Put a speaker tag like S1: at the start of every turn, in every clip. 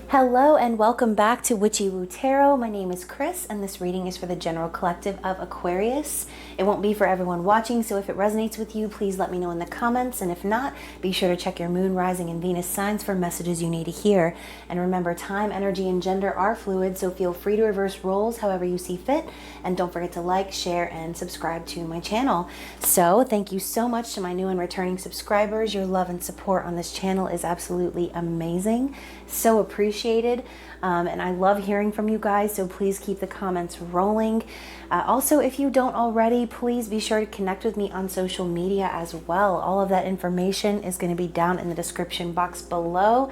S1: Hello and welcome back to Witchy-Woo Tarot. My name is Chris and this reading is for the general collective of Aquarius. It won't be for everyone watching, so if it resonates with you, please let me know in the comments. And if not, be sure to check your moon, rising, and Venus signs for messages you need to hear. And remember, time, energy, and gender are fluid, so feel free to reverse roles however you see fit. And don't forget to like, share, and subscribe to my channel. So thank you so much to my new and returning subscribers. Your love and support on this channel is absolutely amazing. So appreciated. And I love hearing from you guys, so please keep the comments rolling. Also, if you don't already, please be sure to connect with me on social media as well. All of that information is going to be down in the description box below.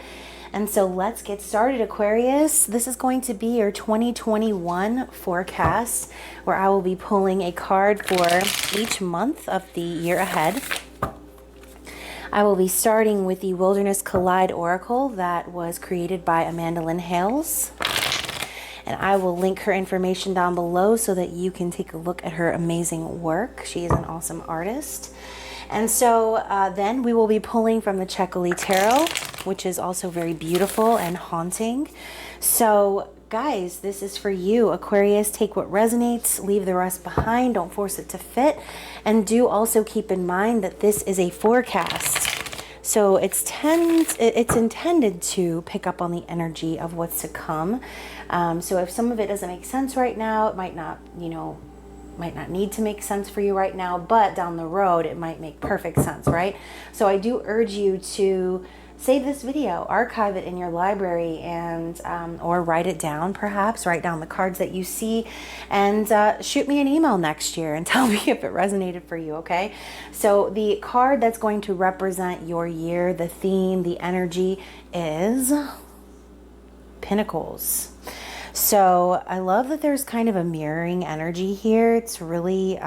S1: And so let's get started, Aquarius. This is going to be your 2021 forecast, where I will be pulling a card for each month of the year ahead. I will be starting with the Wilderness Collide Oracle that was created by Amanda Lynn Hales. And I will link her information down below so that you can take a look at her amazing work. She is an awesome artist. And so then we will be pulling from the Checkily Tarot, which is also very beautiful and haunting. So guys, this is for you, Aquarius. Take what resonates, leave the rest behind. Don't force it to fit. And do also keep in mind that this is a forecast. So it's intended to pick up on the energy of what's to come. So if some of it doesn't make sense right now, it might not, might not need to make sense for you right now, but down the road, it might make perfect sense, right? So I do urge you to save this video, archive it in your library, and or write it down, perhaps write down the cards that you see, and shoot me an email next year and tell me if it resonated for you. Okay, so the card that's going to represent your year, the theme, the energy, is Pentacles. So I love that there's kind of a mirroring energy here. It's really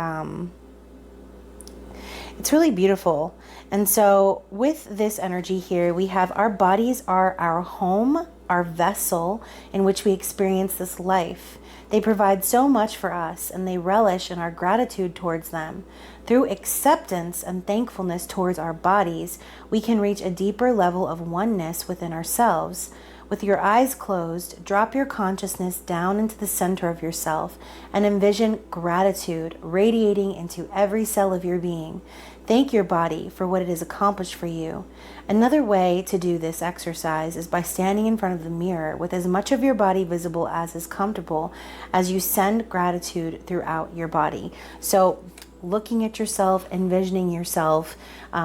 S1: beautiful. And so with this energy here, we have our bodies are our home, our vessel in which we experience this life. They provide so much for us, and they relish in our gratitude towards them. Through acceptance and thankfulness towards our bodies, we can reach a deeper level of oneness within ourselves. With your eyes closed, drop your consciousness down into the center of yourself and envision gratitude radiating into every cell of your being. Thank your body for what it has accomplished for you. Another way to do this exercise is by standing in front of the mirror with as much of your body visible as is comfortable as you send gratitude throughout your body. So looking at yourself, envisioning yourself,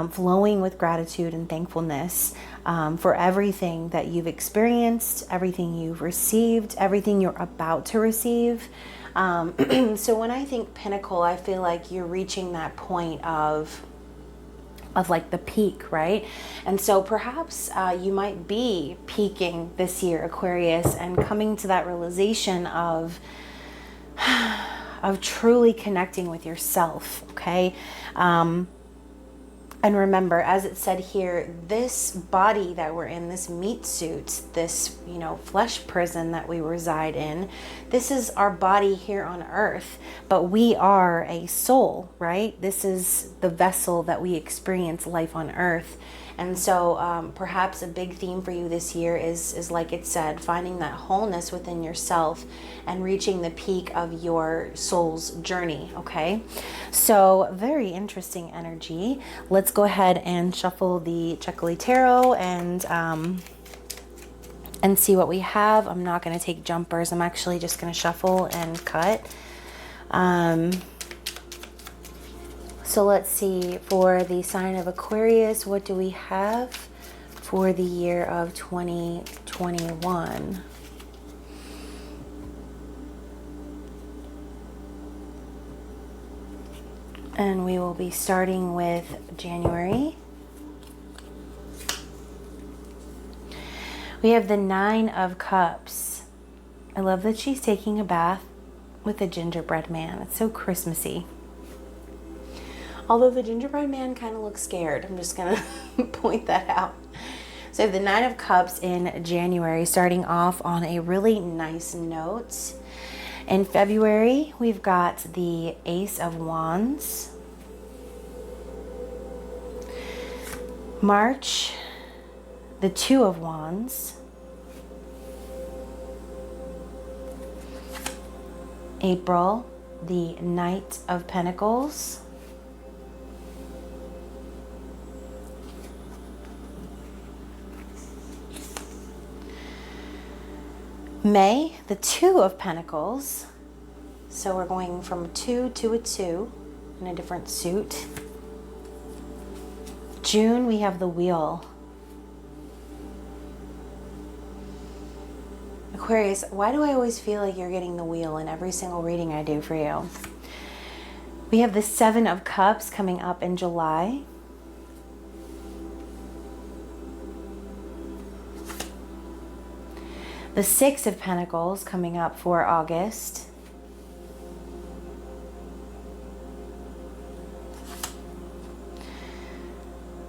S1: flowing with gratitude and thankfulness for everything that you've experienced, everything you've received, everything you're about to receive. So when I think Pinnacle, I feel like you're reaching that point of like the peak, right? And so perhaps you might be peaking this year, Aquarius, and coming to that realization of truly connecting with yourself, okay? And remember, as it said here, this body that we're in, this meat suit, this, flesh prison that we reside in, this is our body here on earth, but we are a soul, right? This is the vessel that we experience life on earth. And so perhaps a big theme for you this year is like it said, finding that wholeness within yourself and reaching the peak of your soul's journey, okay? So very interesting energy. Let's go ahead and shuffle the Checkily Tarot and see what we have. I'm not going to take jumpers. I'm actually just going to shuffle and cut. So let's see, for the sign of Aquarius, what do we have for the year of 2021? And we will be starting with January. We have the Nine of Cups. I love that she's taking a bath with a gingerbread man. It's so Christmassy. Although the gingerbread man kind of looks scared. I'm just going to point that out. So the Nine of Cups in January, starting off on a really nice note. In February, we've got the Ace of Wands. March, the Two of Wands. April, the Knight of Pentacles. May, the Two of Pentacles. So we're going from a 2 to a 2 in a different suit. June, we have the Wheel. Aquarius, why do I always feel like you're getting the Wheel in every single reading I do for you? We have the Seven of Cups coming up in July. The Six of Pentacles coming up for August.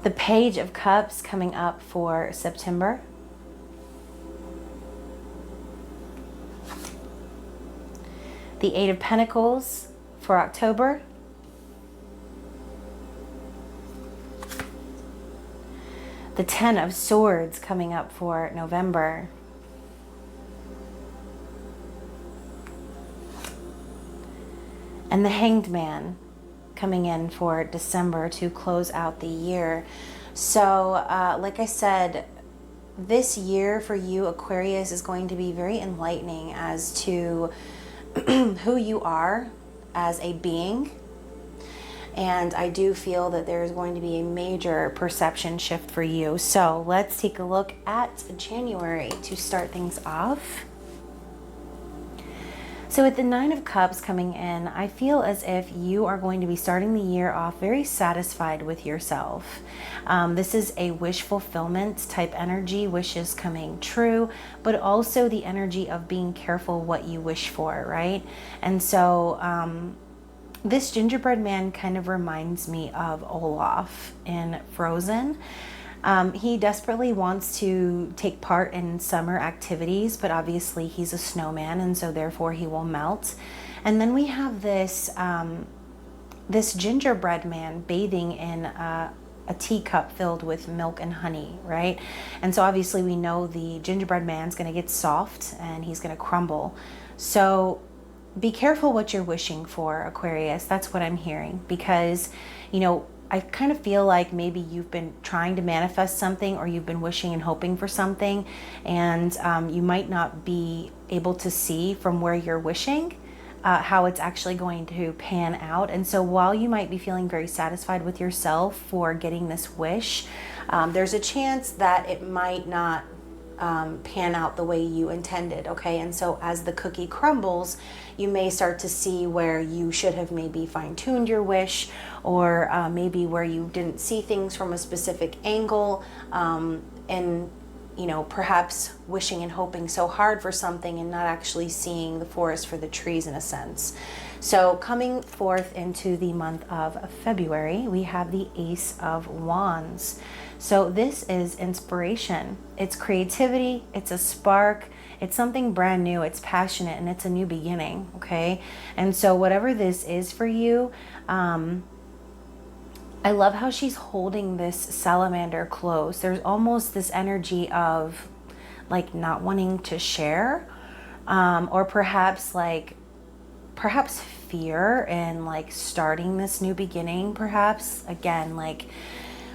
S1: The Page of Cups coming up for September. The Eight of Pentacles for October. The Ten of Swords coming up for November. And the Hanged Man coming in for December to close out the year. So, like I said, this year for you, Aquarius, is going to be very enlightening as to who you are as a being. And I do feel that there's going to be a major perception shift for you. So let's take a look at January to start things off. So with the Nine of Cups coming in, I feel as if you are going to be starting the year off very satisfied with yourself. This is a wish fulfillment type energy, wishes coming true, but also the energy of being careful what you wish for, right? And so this gingerbread man kind of reminds me of Olaf in Frozen. He desperately wants to take part in summer activities, but obviously he's a snowman, and so therefore he will melt. And then we have this this gingerbread man bathing in a teacup filled with milk and honey, right? And so obviously we know the gingerbread man's going to get soft and he's going to crumble. So be careful what you're wishing for, Aquarius. That's what I'm hearing, because, you know, I kind of feel like maybe you've been trying to manifest something, or you've been wishing and hoping for something, and you might not be able to see from where you're wishing how it's actually going to pan out. And so while you might be feeling very satisfied with yourself for getting this wish, there's a chance that it might not pan out the way you intended, okay? And so as the cookie crumbles, you may start to see where you should have maybe fine-tuned your wish, or maybe where you didn't see things from a specific angle, and, you know, perhaps wishing and hoping so hard for something and not actually seeing the forest for the trees in a sense. So coming forth into the month of February, we have the Ace of Wands. So this is inspiration. It's creativity. It's a spark. It's something brand new. It's passionate, and it's a new beginning. Okay. And so whatever this is for you, I love how she's holding this salamander close. There's almost this energy of like not wanting to share, or perhaps fear in like starting this new beginning, perhaps again, like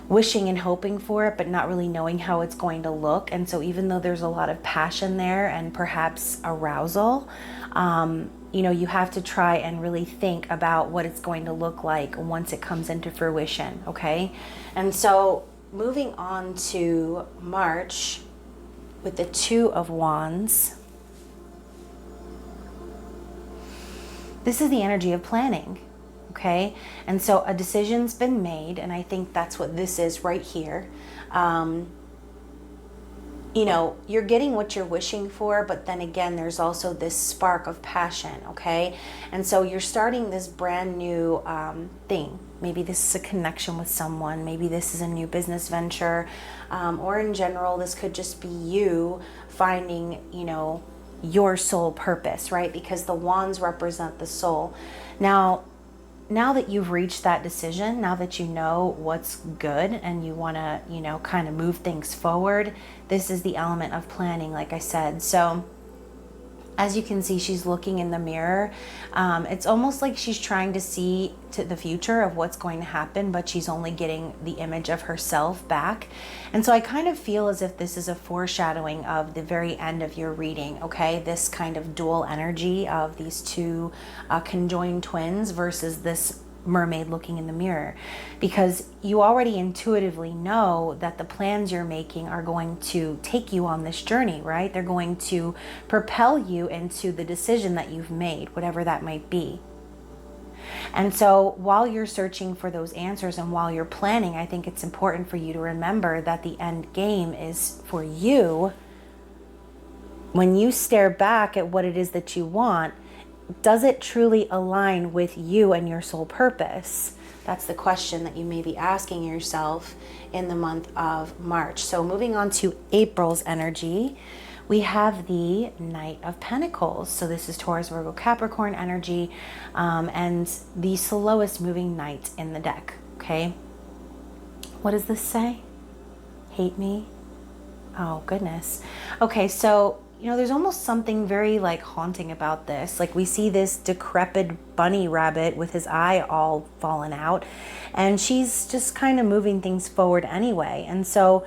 S1: wishing and hoping for it, but not really knowing how it's going to look. And so even though there's a lot of passion there and perhaps arousal, you know, you have to try and really think about what it's going to look like once it comes into fruition, okay? And so moving on to March with the Two of Wands. This is the energy of planning, okay? And so a decision's been made, and I think that's what this is right here. You know, you're getting what you're wishing for, but then again, there's also this spark of passion, okay? And so you're starting this brand new thing. Maybe this is a connection with someone. Maybe this is a new business venture. Or in general, this could just be you finding, you know, your soul purpose, right? Because the wands represent the soul. Now that you've reached that decision, now that you know what's good and you want to, you know, kind of move things forward, this is the element of planning, like I said. So As you can see, she's looking in the mirror. It's almost like she's trying to see to the future of what's going to happen, but she's only getting the image of herself back. And so I kind of feel as if this is a foreshadowing of the very end of your reading, okay? This kind of dual energy of these two conjoined twins versus this mermaid looking in the mirror, because you already intuitively know that the plans you're making are going to take you on this journey, right? They're going to propel you into the decision that you've made, whatever that might be. And so while you're searching for those answers and while you're planning, I think it's important for you to remember that the end game is for you. When you stare back at what it is that you want, does it truly align with you and your soul purpose? That's the question that you may be asking yourself in the month of March. So moving on to April's energy, we have the Knight of Pentacles. So this is Taurus, Virgo, Capricorn energy, and the slowest moving knight in the deck, okay? What does this say? Hate me? Oh, goodness. Okay, so you know, there's almost something very like haunting about this. Like we see this decrepit bunny rabbit with his eye all fallen out, and she's just kind of moving things forward anyway. And so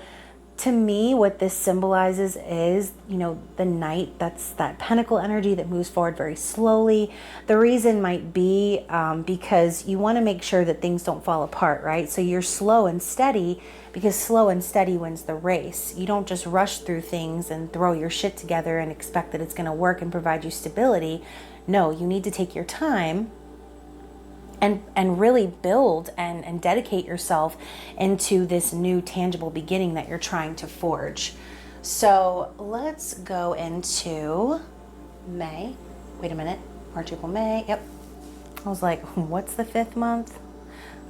S1: to me, what this symbolizes is, you know, the knight, that's that pentacle energy that moves forward very slowly. The reason might be because you want to make sure that things don't fall apart, right? So you're slow and steady, because slow and steady wins the race. You don't just rush through things and throw your shit together and expect that it's going to work and provide you stability. No, you need to take your time and really build and dedicate yourself into this new tangible beginning that you're trying to forge. So let's go into May. Wait a minute. March, April, May. Yep. I was like, what's the 5th month?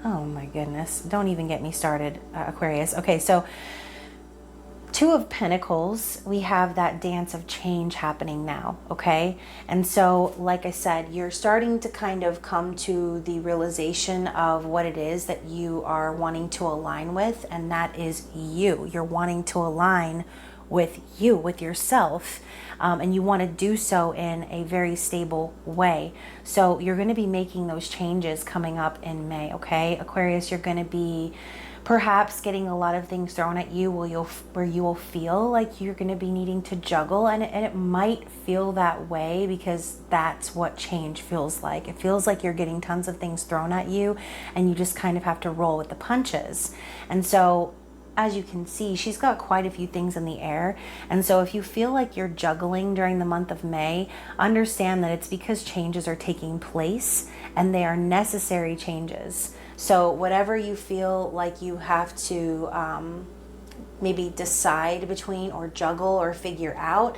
S1: Oh my goodness. Don't even get me started, Aquarius. Okay, so Two of Pentacles, we have that dance of change happening now, okay? And so, like I said, you're starting to kind of come to the realization of what it is that you are wanting to align with, and that is you. You're wanting to align with you, with yourself, and you want to do so in a very stable way. So you're going to be making those changes coming up in May, okay? Aquarius, you're going to be perhaps getting a lot of things thrown at you where you will feel like you're going to be needing to juggle, and it might feel that way because that's what change feels like. It feels like you're getting tons of things thrown at you and you just kind of have to roll with the punches. And so as you can see, she's got quite a few things in the air. And so if you feel like you're juggling during the month of May, understand that it's because changes are taking place and they are necessary changes. So whatever you feel like you have to maybe decide between or juggle or figure out,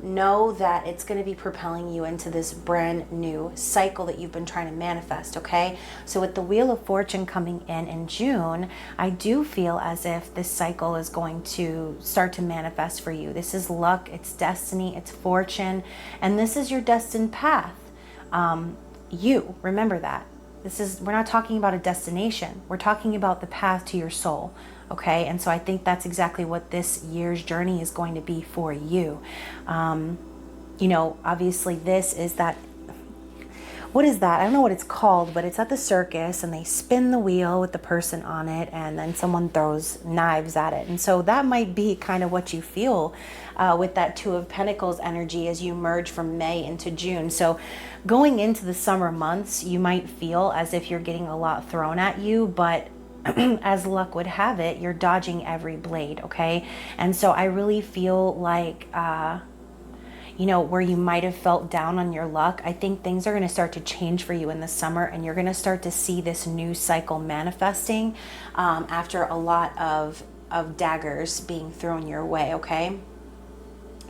S1: know that it's going to be propelling you into this brand new cycle that you've been trying to manifest, okay? So with the Wheel of Fortune coming in June, I do feel as if this cycle is going to start to manifest for you. This is luck, it's destiny, it's fortune, and this is your destined path. You, remember that. We're not talking about a destination. We're talking about the path to your soul. Okay. And so I think that's exactly what this year's journey is going to be for you. You know, obviously this is that, what is that? I don't know what it's called, but it's at the circus and they spin the wheel with the person on it and then someone throws knives at it. And so that might be kind of what you feel with that Two of Pentacles energy as you merge from May into June. So going into the summer months, you might feel as if you're getting a lot thrown at you, but as luck would have it, you're dodging every blade, okay? And so I really feel like, you know, where you might have felt down on your luck, I think things are going to start to change for you in the summer, and you're going to start to see this new cycle manifesting after a lot of daggers being thrown your way, okay?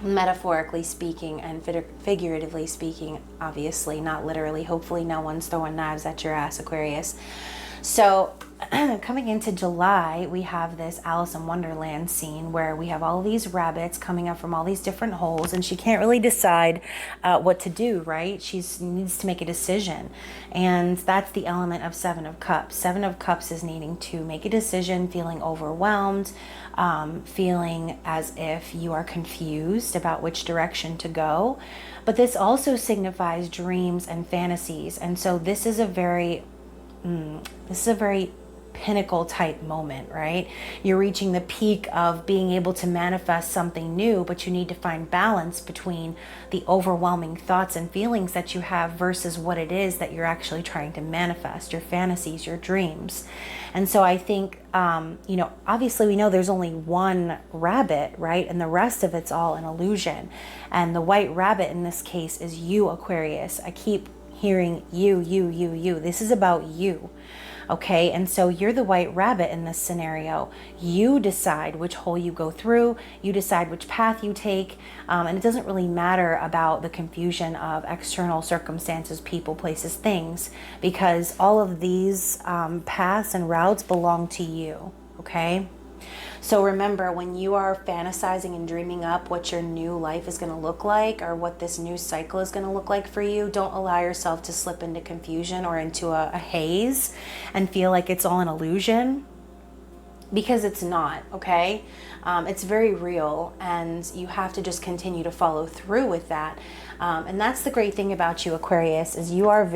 S1: Metaphorically speaking and figuratively speaking, obviously, not literally. Hopefully no one's throwing knives at your ass, Aquarius. So coming into July, we have this Alice in Wonderland scene where we have all these rabbits coming up from all these different holes, and she can't really decide what to do, right? She needs to make a decision. And that's the element of Seven of Cups. Seven of Cups is needing to make a decision, feeling overwhelmed, feeling as if you are confused about which direction to go. But this also signifies dreams and fantasies. And so this is a very pinnacle type moment, right? You're reaching the peak of being able to manifest something new, but you need to find balance between the overwhelming thoughts and feelings that you have versus what it is that you're actually trying to manifest, your fantasies, your dreams. And so I think, obviously we know there's only one rabbit, right? And the rest of it's all an illusion. And the white rabbit in this case is you, Aquarius. I keep hearing you. This is about you. Okay, and so you're the white rabbit in this scenario. You decide which hole you go through, you decide which path you take, and it doesn't really matter about the confusion of external circumstances, people, places, things, because all of these paths and routes belong to you, okay? So remember, when you are fantasizing and dreaming up what your new life is going to look like, or what this new cycle is going to look like for you, don't allow yourself to slip into confusion or into a haze and feel like it's all an illusion, because it's not, okay? It's very real, and you have to just continue to follow through with that. And that's the great thing about you, Aquarius, is you are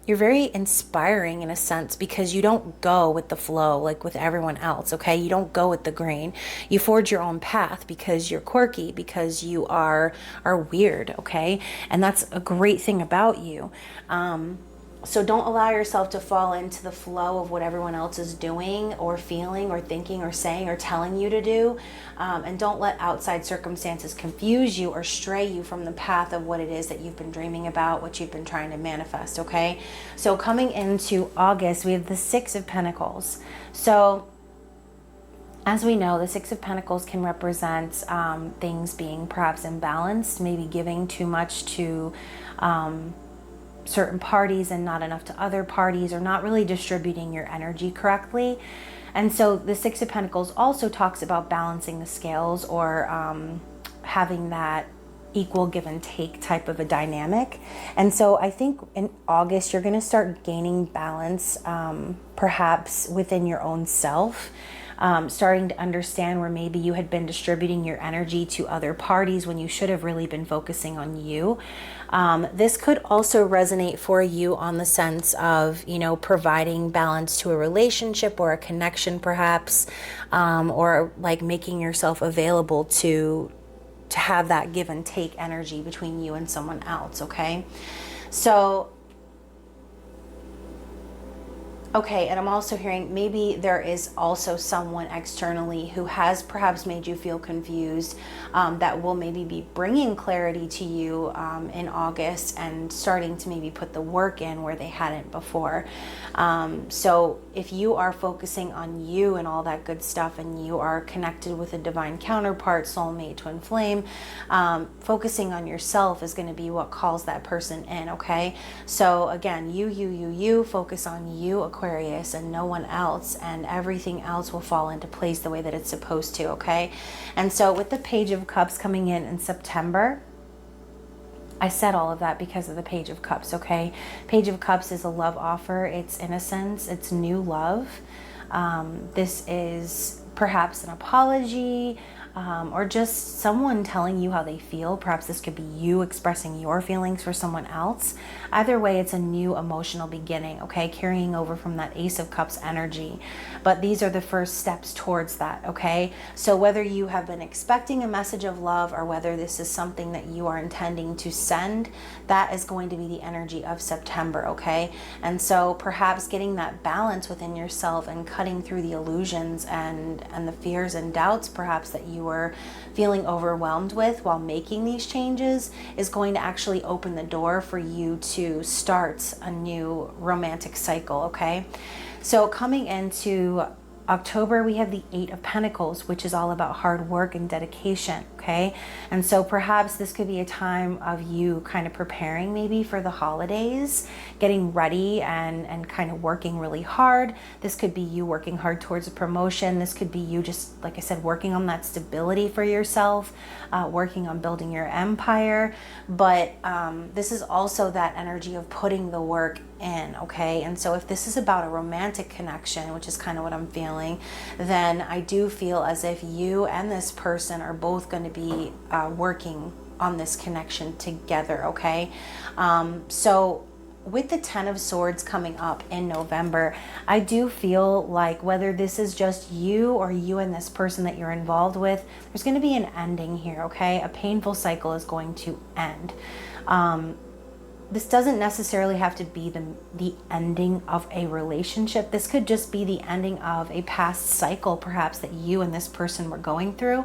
S1: you're very inspiring in a sense, because you don't go with the flow like with everyone else, okay? You don't go with the grain. You forge your own path because you're quirky, because you are weird, okay? And that's a great thing about you. So don't allow yourself to fall into the flow of what everyone else is doing or feeling or thinking or saying or telling you to do. And don't let outside circumstances confuse you or stray you from the path of what it is that you've been dreaming about, what you've been trying to manifest, okay? So coming into August, we have the Six of Pentacles. So as we know, the Six of Pentacles can represent things being perhaps imbalanced, maybe giving too much to certain parties and not enough to other parties, or not really distributing your energy correctly. And so the Six of Pentacles also talks about balancing the scales, or having that equal give and take type of a dynamic. And so I think in August, you're going to start gaining balance, perhaps within your own self. Starting to understand where maybe you had been distributing your energy to other parties when you should have really been focusing on you. This could also resonate for you on the sense of, providing balance to a relationship or a connection perhaps, or like making yourself available to have that give and take energy between you and someone else, okay? So okay, and I'm also hearing maybe there is also someone externally who has perhaps made you feel confused, that will maybe be bringing clarity to you in August, and starting to maybe put the work in where they hadn't before. So if you are focusing on you and all that good stuff, and you are connected with a divine counterpart, soulmate, twin flame, focusing on yourself is going to be what calls that person in, okay? So again, you focus on you, Aquarius, and no one else, and everything else will fall into place the way that it's supposed to, okay? And so with the Page of Cups coming in September, I said all of that because of the Page of Cups, okay? Page of Cups is a love offer. It's innocence. It's new love. This is perhaps an apology, or just someone telling you how they feel. Perhaps this could be you expressing your feelings for someone else. Either way, it's a new emotional beginning, okay? Carrying over from that Ace of Cups energy. But these are the first steps towards that, okay? So whether you have been expecting a message of love, or whether this is something that you are intending to send, that is going to be the energy of September, okay? And so perhaps getting that balance within yourself and cutting through the illusions and the fears and doubts perhaps that you were feeling overwhelmed with while making these changes is going to actually open the door for you to start a new romantic cycle, okay? So coming into October, we have the Eight of Pentacles, which is all about hard work and dedication. okay? And so perhaps this could be a time of you kind of preparing maybe for the holidays, getting ready and kind of working really hard. This could be you working hard towards a promotion. This could be you just, like I said, working on that stability for yourself, working on building your empire. But this is also that energy of putting the work in, okay? And so if this is about a romantic connection, which is kind of what I'm feeling, then I do feel as if you and this person are both going to be working on this connection together, okay? So with the Ten of Swords coming up in November, I do feel like whether this is just you or you and this person that you're involved with, there's going to be an ending here, okay? A painful cycle is going to end. This doesn't necessarily have to be the ending of a relationship. This could just be the ending of a past cycle, perhaps, that you and this person were going through.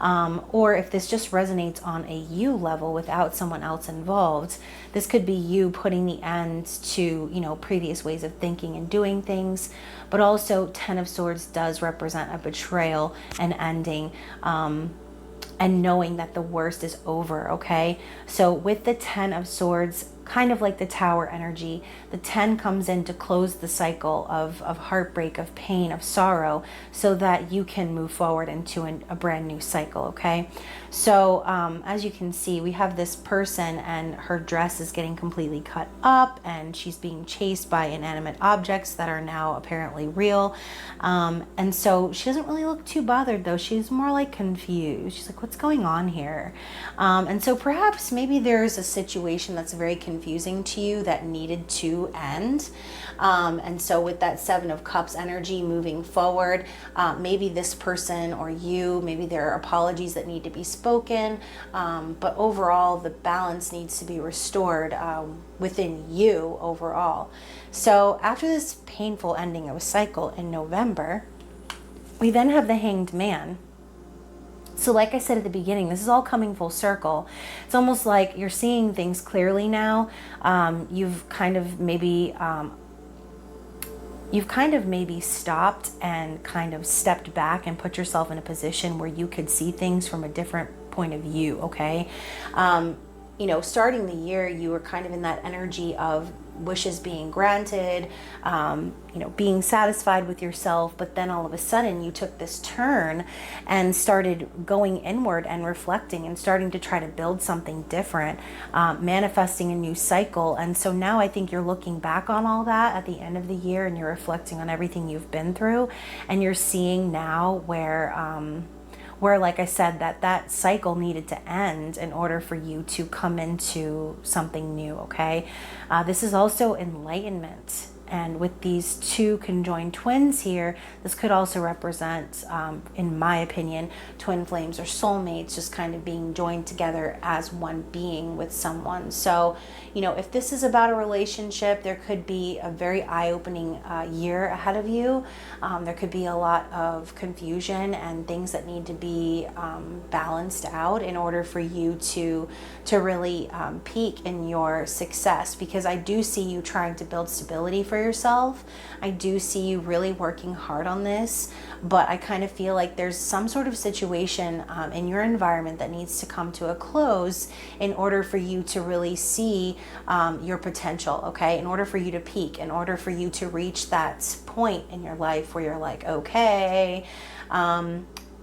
S1: Or if this just resonates on a you level without someone else involved, this could be you putting the end to, you know, previous ways of thinking and doing things. But also, Ten of Swords does represent a betrayal and ending, and knowing that the worst is over, okay? So with the Ten of Swords, kind of like the Tower energy, the 10 comes in to close the cycle of heartbreak, of pain, of sorrow, so that you can move forward into a brand new cycle, okay? So as you can see, we have this person and her dress is getting completely cut up and she's being chased by inanimate objects that are now apparently real. And so she doesn't really look too bothered though. She's more like confused. She's like, what's going on here? And so perhaps maybe there's a situation that's very confusing to you that needed to end. And so with that Seven of Cups energy moving forward, maybe this person or you, maybe there are apologies that need to be spoken, but overall the balance needs to be restored within you overall. So after this painful ending of a cycle in November, we then have the Hanged Man. So like I said at the beginning, this is all coming full circle. It's almost like you're seeing things clearly now. You've kind of maybe stopped and kind of stepped back and put yourself in a position where you could see things from a different point of view, okay? You know, starting the year, you were kind of in that energy of wishes being granted, you know, being satisfied with yourself, but then all of a sudden you took this turn and started going inward and reflecting and starting to try to build something different, manifesting a new cycle. And so now I think you're looking back on all that at the end of the year and you're reflecting on everything you've been through, and you're seeing now where, like I said, that cycle needed to end in order for you to come into something new, okay? This is also enlightenment. And with these two conjoined twins here, this could also represent, in my opinion, twin flames or soulmates just kind of being joined together as one being with someone. So, you know, if this is about a relationship, there could be a very eye-opening year ahead of you. There could be a lot of confusion and things that need to be balanced out in order for you to really peak in your success, because I do see you trying to build stability for yourself. I do see you really working hard on this, but I kind of feel like there's some sort of situation in your environment that needs to come to a close in order for you to really see your potential, okay? In order for you to peak, in order for you to reach that point in your life where you're like, okay,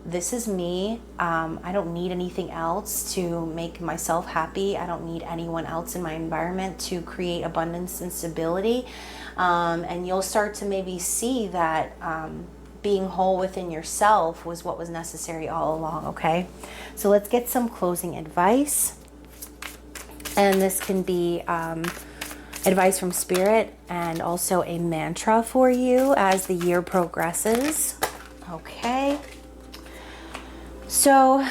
S1: this is me. I don't need anything else to make myself happy. I don't need anyone else in my environment to create abundance and stability. And you'll start to maybe see that being whole within yourself was what was necessary all along, okay? So let's get some closing advice. And this can be advice from Spirit and also a mantra for you as the year progresses, okay? So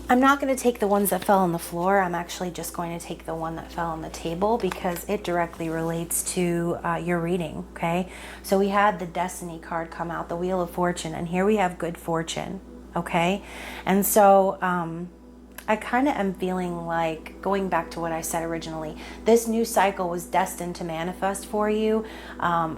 S1: I'm not going to take the ones that fell on the floor. I'm actually just going to take the one that fell on the table because it directly relates to your reading, okay? So we had the Destiny card come out, the Wheel of Fortune, and here we have good fortune, okay? And so I kind of am feeling like, going back to what I said originally, this new cycle was destined to manifest for you.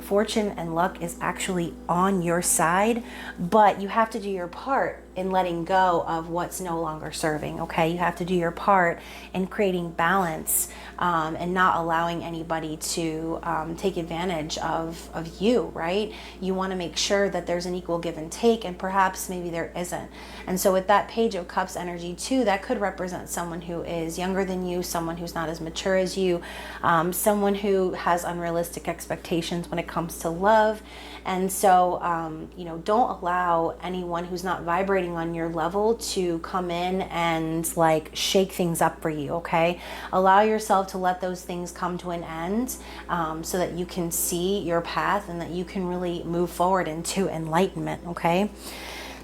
S1: Fortune and luck is actually on your side, but you have to do your part in letting go of what's no longer serving, okay? You have to do your part in creating balance and not allowing anybody to take advantage of you, right? You want to make sure that there's an equal give and take, and perhaps maybe there isn't. And so with that Page of Cups energy too, that could represent someone who is younger than you, someone who's not as mature as you, someone who has unrealistic expectations when it comes to love. And so, you know, don't allow anyone who's not vibrating on your level to come in and like shake things up for you, okay? Allow yourself to let those things come to an end so that you can see your path and that you can really move forward into enlightenment, okay?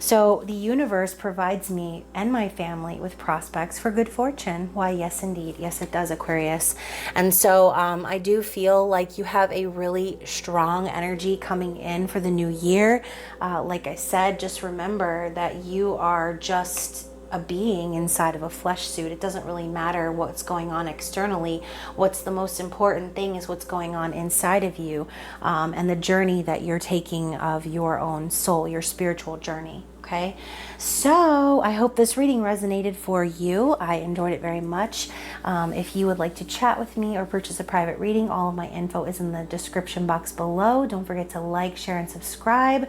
S1: So the universe provides me and my family with prospects for good fortune. Why, yes, indeed. Yes, it does, Aquarius. And so I do feel like you have a really strong energy coming in for the new year. Like I said, just remember that you are just a being inside of a flesh suit. It doesn't really matter what's going on externally. What's the most important thing is what's going on inside of you, and the journey that you're taking of your own soul, your spiritual journey. Okay, so I hope this reading resonated for you. I enjoyed it very much. If you would like to chat with me or purchase a private reading, all of my info is in the description box below. Don't forget to like, share, and subscribe.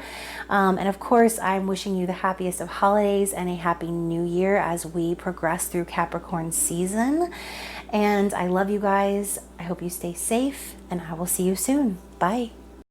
S1: And of course, I'm wishing you the happiest of holidays and a happy new year as we progress through Capricorn season. And I love you guys. I hope you stay safe, and I will see you soon. Bye.